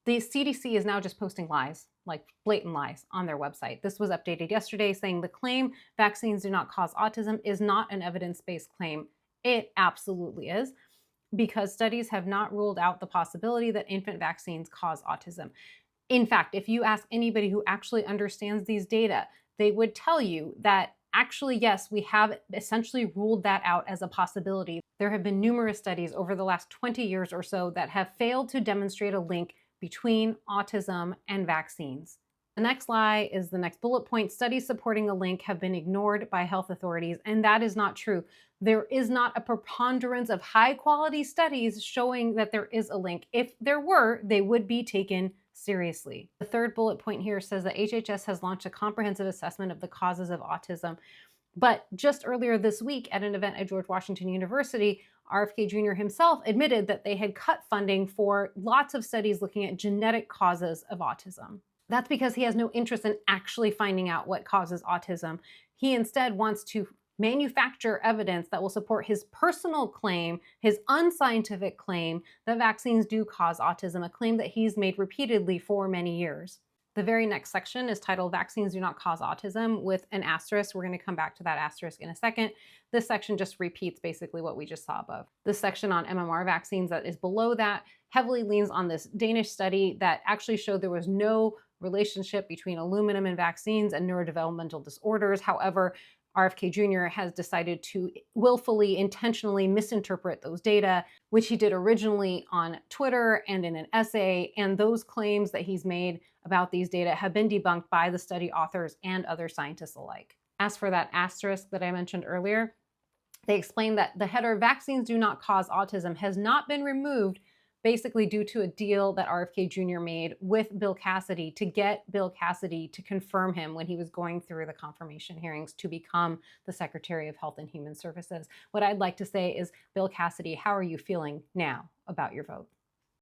The CDC is now just posting lies, like blatant lies, on their website. This was updated yesterday saying the claim vaccines do not cause autism is not an evidence-based claim. It absolutely is, because studies have not ruled out the possibility that infant vaccines cause autism. In fact, if you ask anybody who actually understands these data, they would tell you that actually, yes, we have essentially ruled that out as a possibility. There have been numerous studies over the last 20 years or so that have failed to demonstrate a link between autism and vaccines. The next lie is the next bullet point. Studies supporting a link have been ignored by health authorities, and that is not true. There is not a preponderance of high-quality studies showing that there is a link. If there were, they would be taken seriously. The third bullet point here says that HHS has launched a comprehensive assessment of the causes of autism. But just earlier this week at an event at George Washington University, RFK Jr. himself admitted that they had cut funding for lots of studies looking at genetic causes of autism. That's because he has no interest in actually finding out what causes autism. He instead wants to manufacture evidence that will support his personal claim, his unscientific claim that vaccines do cause autism, a claim that he's made repeatedly for many years. The very next section is titled Vaccines Do Not Cause Autism with an asterisk. We're going to come back to that asterisk in a second. This section just repeats basically what we just saw above. This section on MMR vaccines that is below that heavily leans on this Danish study that actually showed there was no relationship between aluminum and vaccines and neurodevelopmental disorders. However, RFK Jr. has decided to willfully, intentionally misinterpret those data, which he did originally on Twitter and in an essay, and those claims that he's made about these data have been debunked by the study authors and other scientists alike. As for that asterisk that I mentioned earlier, they explained that the header "Vaccines do not cause autism" has not been removed, basically due to a deal that RFK Jr. made with Bill Cassidy to get Bill Cassidy to confirm him when he was going through the confirmation hearings to become the Secretary of Health and Human Services. What I'd like to say is, Bill Cassidy, how are you feeling now about your vote?